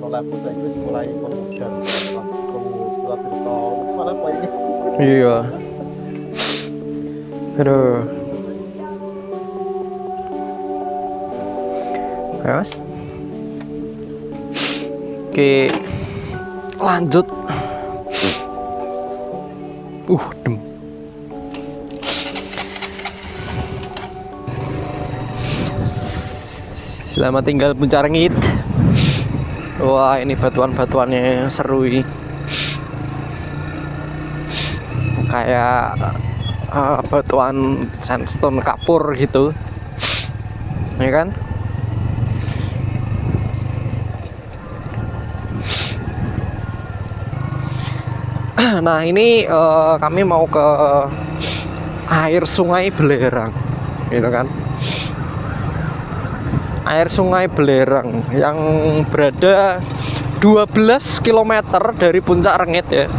level saya wis mulai kemudian cerita malah poinnya. Iya. Aduh. Mas. Oke. Lanjut. Dem. Selamat tinggal Puncarengit. Wah, ini batuan-batuannya seru ini. Kayak batuan sandstone kapur gitu. Ya kan? Nah, ini kami mau ke air Sungai Belerang, gitu kan? Air Sungai Belerang yang berada 12 km dari Puncak Rengit ya.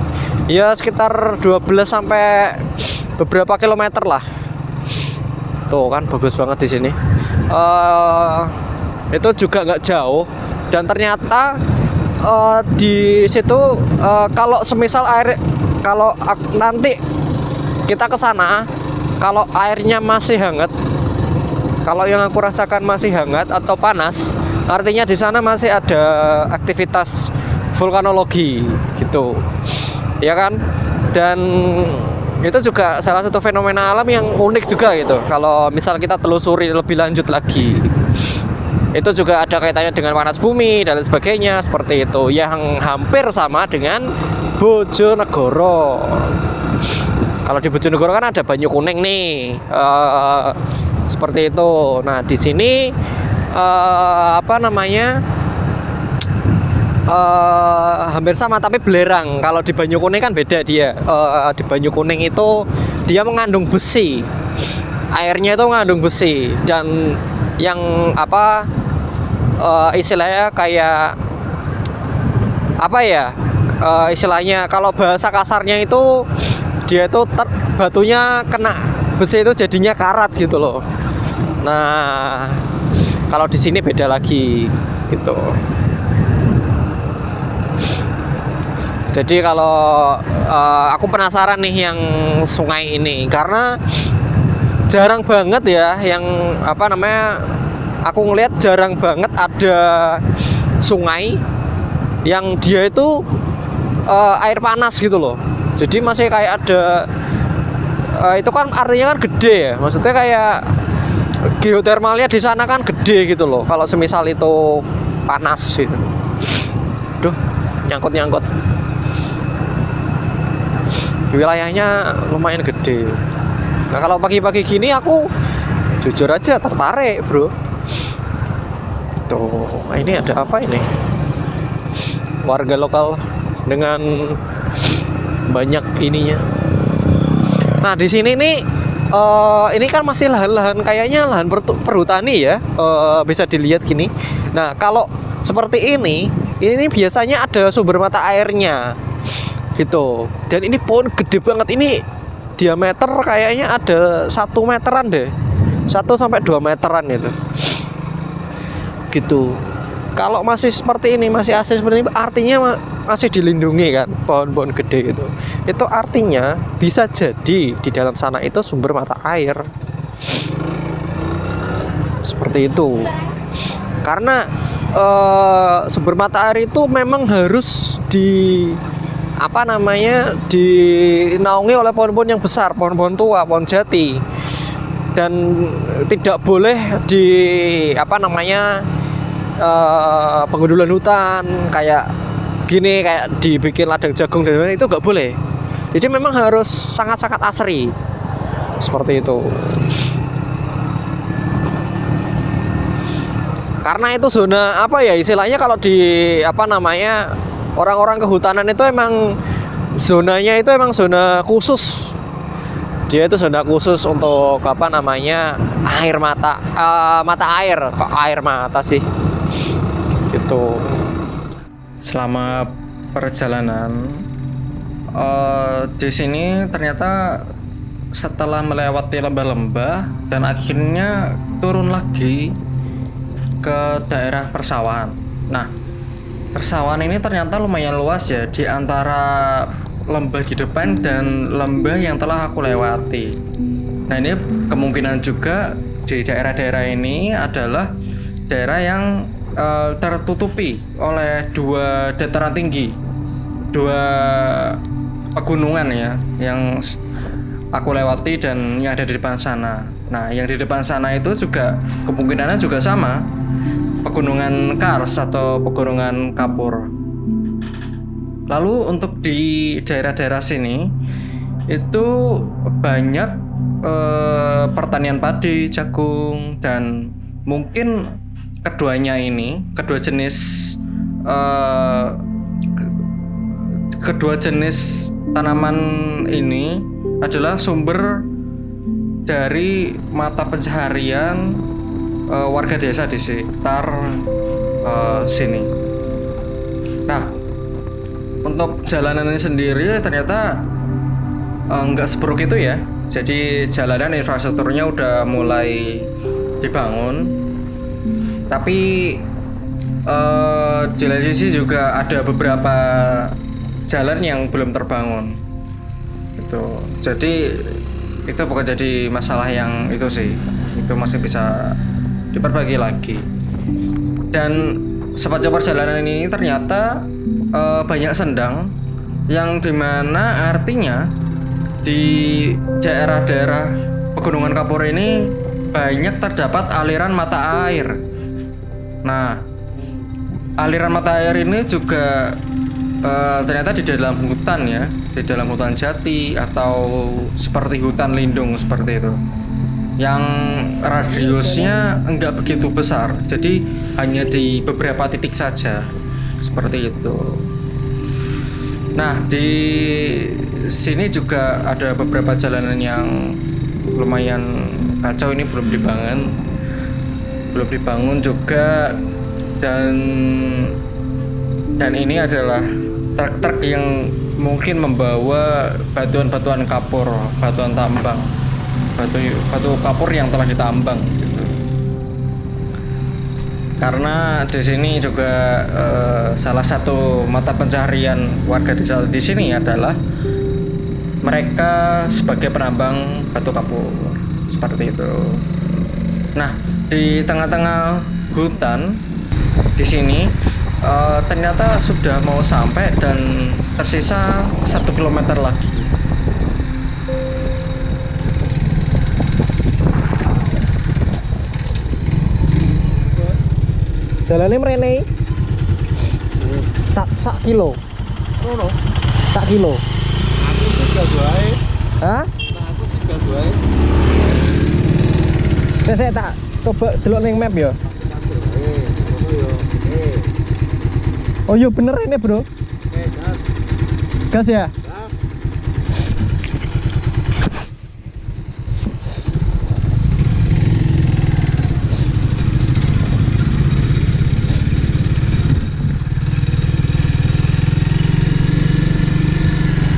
Ya sekitar 12 sampai beberapa kilometer lah. Tuh kan bagus banget di sini. Itu juga nggak jauh dan ternyata di situ kalau semisal kalau nanti kita ke sana, kalau airnya masih hangat, kalau yang aku rasakan masih hangat atau panas, artinya di sana masih ada aktivitas vulkanologi gitu, ya kan? Dan itu juga salah satu fenomena alam yang unik juga gitu. Kalau misal kita telusuri lebih lanjut lagi, itu juga ada kaitannya dengan panas bumi dan sebagainya seperti itu, yang hampir sama dengan Bojonegoro. Kalau di Bojonegoro kan ada Banyu Kuning nih, seperti itu. Nah di sini hampir sama tapi belerang. Kalau di Banyu Kuning kan beda dia. Di Banyu Kuning itu dia mengandung besi, airnya itu mengandung besi, dan yang istilahnya kayak apa ya, istilahnya kalau bahasa kasarnya itu dia itu batunya kena besi itu jadinya karat gitu loh. Nah kalau di sini beda lagi gitu. Jadi kalau aku penasaran nih yang sungai ini, karena jarang banget ya yang aku ngelihat jarang banget ada sungai yang dia itu air panas gitu loh. Jadi masih kayak ada itu kan artinya kan gede ya, maksudnya kayak geotermalnya di sana kan gede gitu loh. Kalau semisal itu panas gitu, duh nyangkut wilayahnya lumayan gede. Nah kalau pagi-pagi gini aku jujur aja tertarik bro. Tuh, ini ada apa ini? Warga lokal dengan banyak ininya. Nah di sini nih, ini kan masih lahan-lahan, kayaknya lahan perhutani ya, bisa dilihat gini. Nah kalau seperti ini biasanya ada sumber mata airnya, gitu. Dan ini pohon gede banget, ini diameter kayaknya ada 1 meteran deh, 1 sampai 2 meteran itu, gitu. Kalau masih seperti ini, masih asli seperti ini, artinya masih dilindungi kan, pohon-pohon gede gitu. Itu artinya bisa jadi di dalam sana itu sumber mata air, seperti itu. Karena sumber mata air itu memang harus dinaungi oleh pohon-pohon yang besar, pohon-pohon tua, pohon jati, dan tidak boleh pengundulan hutan kayak gini, kayak dibikin ladang jagung dan lain-lain, itu nggak boleh. Jadi memang harus sangat-sangat asri seperti itu. Karena itu zona istilahnya kalau di orang-orang kehutanan itu emang zonanya itu emang zona khusus. Dia itu zona khusus untuk air mata, air, kok air mata sih, gitu. Selama perjalanan di sini ternyata setelah melewati lembah-lembah dan akhirnya turun lagi ke daerah persawahan. Nah persawahan ini ternyata lumayan luas ya, di antara lembah di depan dan lembah yang telah aku lewati. Nah, ini kemungkinan juga di daerah-daerah ini adalah daerah yang tertutupi oleh dua dataran tinggi, dua pegunungan ya, yang aku lewati dan yang ada di depan sana. Nah, yang di depan sana itu juga kemungkinannya juga sama, pegunungan Kars atau pegunungan Kapur. Lalu untuk di daerah-daerah sini itu banyak pertanian padi, jagung, dan mungkin kedua jenis tanaman ini adalah sumber dari mata pencaharian warga desa di sekitar sini. Nah, untuk jalanan ini sendiri ternyata nggak seburuk itu ya. Jadi jalanan infrastrukturnya udah mulai dibangun, tapi di lain sisi juga ada beberapa jalan yang belum terbangun gitu. Jadi itu bukan jadi masalah yang itu sih, itu masih bisa diperbaiki lagi. Dan sepanjang perjalanan ini ternyata banyak sendang, yang dimana artinya di daerah-daerah pegunungan Kapur ini banyak terdapat aliran mata air. Nah, aliran mata air ini juga ternyata di dalam hutan ya, di dalam hutan jati atau seperti hutan lindung seperti itu, yang radiusnya enggak begitu besar, jadi hanya di beberapa titik saja seperti itu. Nah, di sini juga ada beberapa jalanan yang lumayan kacau, ini belum dibangun juga, dan ini adalah truk-truk yang mungkin membawa batuan-batuan kapur, batuan tambang, batu kapur yang telah ditambang gitu. Karena di sini juga salah satu mata pencaharian warga desa di sini adalah mereka sebagai penambang batu kapur seperti itu. Nah, di tengah-tengah hutan di sini ternyata sudah mau sampai dan tersisa 1 kilometer lagi. Jalannya merene sak kilo. Ngono. Sak kilo. Aku sih gak wae. Hah? Nah, aku sih gak wae. Saya tak coba delok ning map ya. Oh iya bener ini bro. Gas. Gas ya? Gas.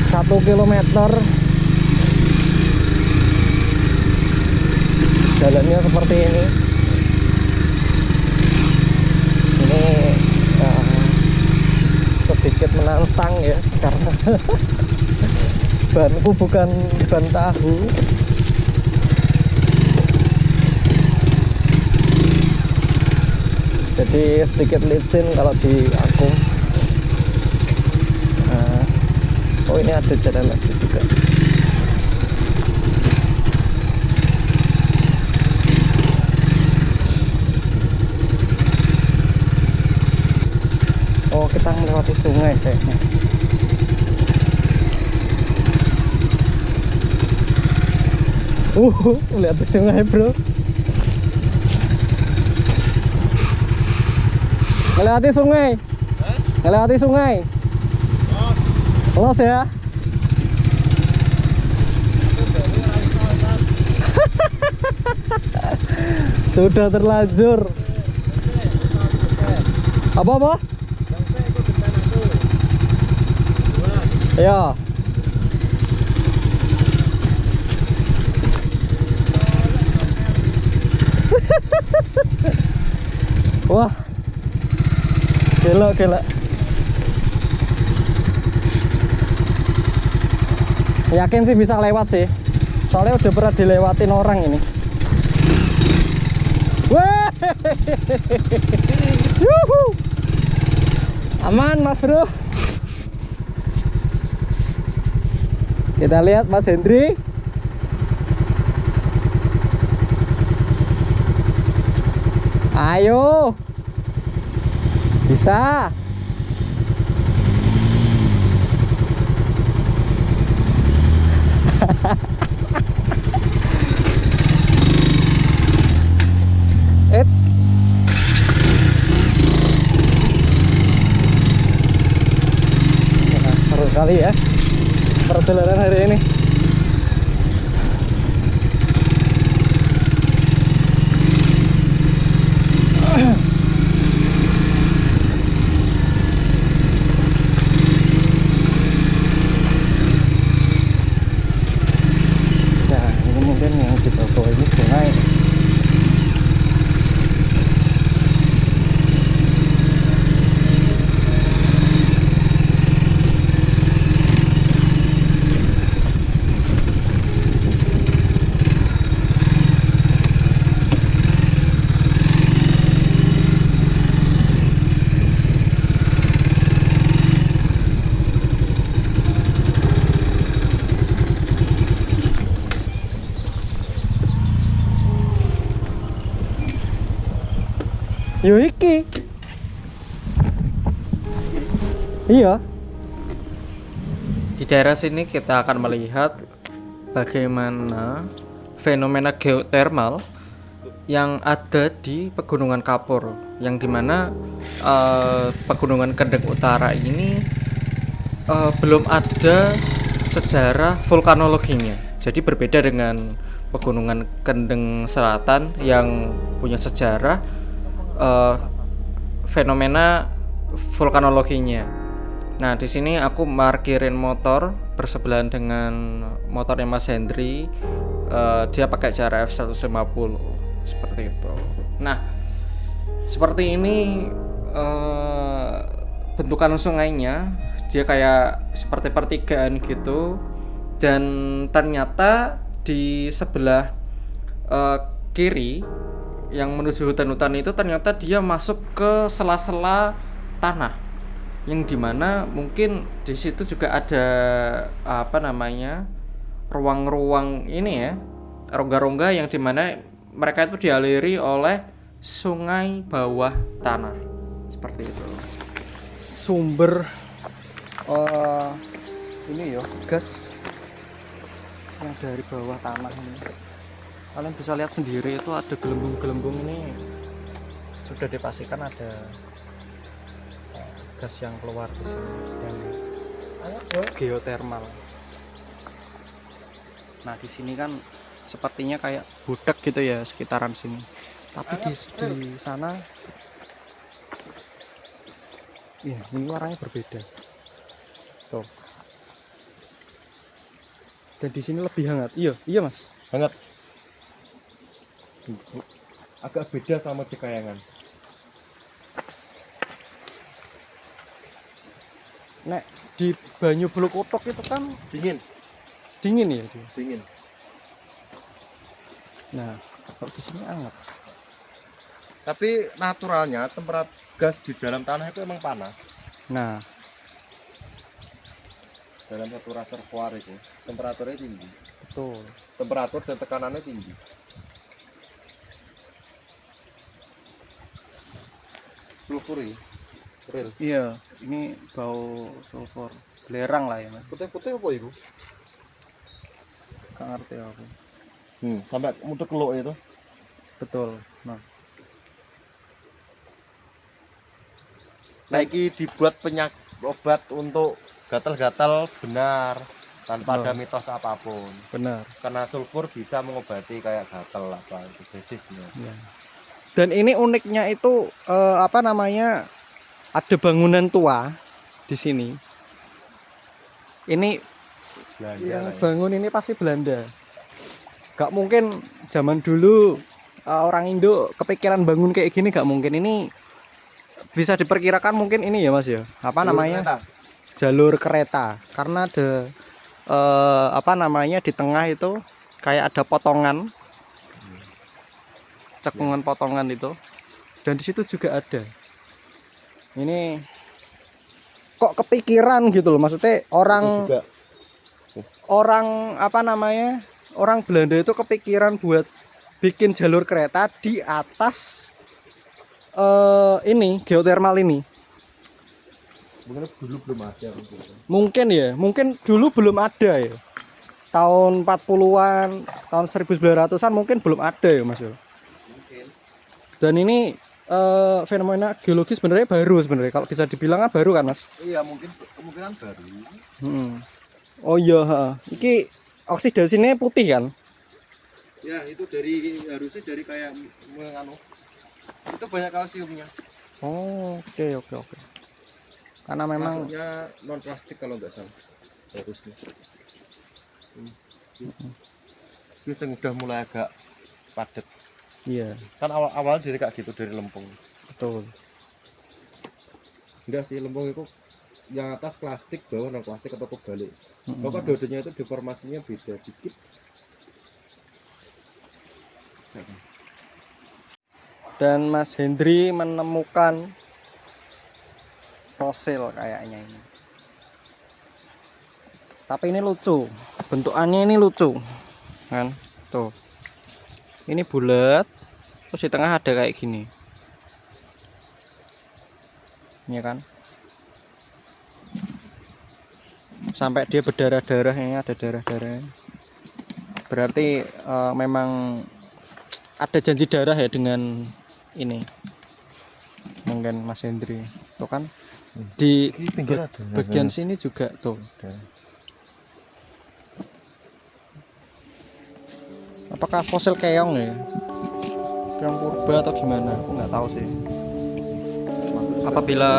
Satu kilometer. Jalannya seperti ini. Ini sedikit menantang ya, karena banku bukan ban tahu. Jadi sedikit licin kalau di aku. Oh, ini ada jalan lagi juga. Oh, kita melewati sungai kayaknya. Melewati sungai bro. Melewati sungai. Melewati sungai. Los ya. Sudah terlanjur. Apa? Ya. Wah. Gila. Yakin sih bisa lewat sih. Soalnya udah pernah dilewatin orang ini. Wah. Yuhu. Aman Mas Bro. Kita lihat Mas Hendri. Ayo. Bisa. Seru kali ya perjalanan hari ini. Nah, ini mungkin yang di bawah ini sungai. Yo iki. Iya. Di daerah sini kita akan melihat bagaimana fenomena geotermal yang ada di Pegunungan Kapur, yang dimana Pegunungan Kendeng Utara ini belum ada sejarah vulkanologinya. Jadi berbeda dengan Pegunungan Kendeng Selatan yang punya sejarah fenomena vulkanologinya. Nah, di sini aku parkirin motor bersebelahan dengan motornya Mas Hendri. Dia pakai CRF 150 seperti itu. Nah, seperti ini bentukan sungainya. Dia kayak seperti pertigaan gitu. Dan ternyata di sebelah kiri yang menuju hutan-hutan itu ternyata dia masuk ke sela-sela tanah, yang dimana mungkin di situ juga ada ruang-ruang ini ya, rongga-rongga yang dimana mereka itu dialiri oleh sungai bawah tanah seperti itu. Sumber ini ya gas yang dari bawah tanah ini. Kalian bisa lihat sendiri itu ada gelembung-gelembung ini, sudah dipastikan ada gas yang keluar di sini dan geotermal. Nah, di sini kan sepertinya kayak budak gitu ya sekitaran sini. Tapi di sana ya, ini warnanya berbeda. Tuh. Dan di sini lebih hangat. Iya Mas. Hangat. Agak beda sama di Kayangan. Nek di Banyu Bulukotok itu kan Dingin. dingin ya dia. Dingin. Nah, kalau di sini hangat. Tapi naturalnya temperatur gas di dalam tanah itu emang panas. Nah, Dalam satu reservoir itu temperaturnya tinggi. betul. Temperatur dan tekanannya tinggi. Sulfuri. Real. Iya, ini bau sulfur. Belerang lah ya, Mas. Putih-putih apa itu? Gak ngerti aku. Sampai mudah keluk itu. Betul. Nah, Nike dibuat obat untuk gatal-gatal benar tanpa ada Oh. mitos apapun. benar. Karena sulfur bisa mengobati kayak gatal apa itu basisnya. Ya. Dan ini uniknya itu ada bangunan tua di sini. Ini Belanda yang lah ya. bangun ini pasti Belanda. Gak mungkin zaman dulu orang Indo kepikiran bangun kayak gini, gak mungkin. Ini bisa diperkirakan mungkin ini ya Mas ya. Apa Jalur namanya? kereta. Jalur kereta. Karena ada apa namanya, di tengah itu kayak ada potongan, cekungan potongan itu, dan di situ juga ada. Ini kok kepikiran gitu loh, maksudnya Itu orang juga apa namanya, orang Belanda itu kepikiran buat bikin jalur kereta di atas ini geotermal ini. mungkin dulu belum ada gitu. Mungkin ya, mungkin dulu belum ada ya. Tahun 40-an, tahun 1900-an mungkin belum ada ya, Mas. Mungkin. Dan ini fenomena geologis sebenarnya baru sebenarnya. Kalau bisa dibilang kan baru kan, Mas? Iya, mungkin kemungkinan baru. Oh iya, heeh. Iki oksidasinya putih kan? Ya, itu harusnya dari kayak menganu. Itu banyak kalsiumnya. Oh, oke. Karena memang Masuknya non plastik kalau nggak salah. Harusnya. Ini udah mulai agak padat. iya, Kan awal dari kayak gitu dari lempung. betul. Enggak sih, lempung itu yang atas plastik, bawah non plastik atau kebalik. Pokoknya dua-duanya itu deformasinya beda dikit. Dan Mas Hendri menemukan fosil kayaknya ini. Tapi ini lucu, bentukannya ini lucu, kan? Tuh, ini bulat, terus di tengah ada kayak gini, ini kan? Sampai dia berdarah-darah, ini ada darah-darah. Berarti memang ada janji darah ya dengan ini, mungkin Mas Hendri. Tuh kan? Di pinggir ada. bagian sini juga tuh. Apakah fosil keong ya? Keong purba atau gimana? Aku nggak tahu sih. Apabila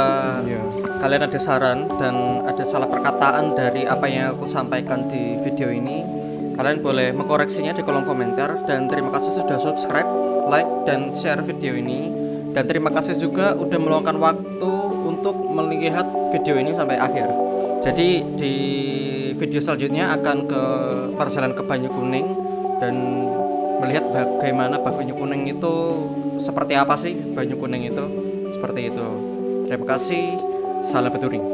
kalian ada saran dan ada salah perkataan dari apa yang aku sampaikan di video ini, kalian boleh mengkoreksinya di kolom komentar. Dan terima kasih sudah subscribe, like, dan share video ini. Dan terima kasih juga udah meluangkan waktu untuk melihat video ini sampai akhir. Jadi di video selanjutnya akan ke perjalanan ke Banyu Kuning dan melihat bagaimana Banyu Kuning itu seperti apa sih, Banyu Kuning itu seperti itu. Terima kasih, salam peturing.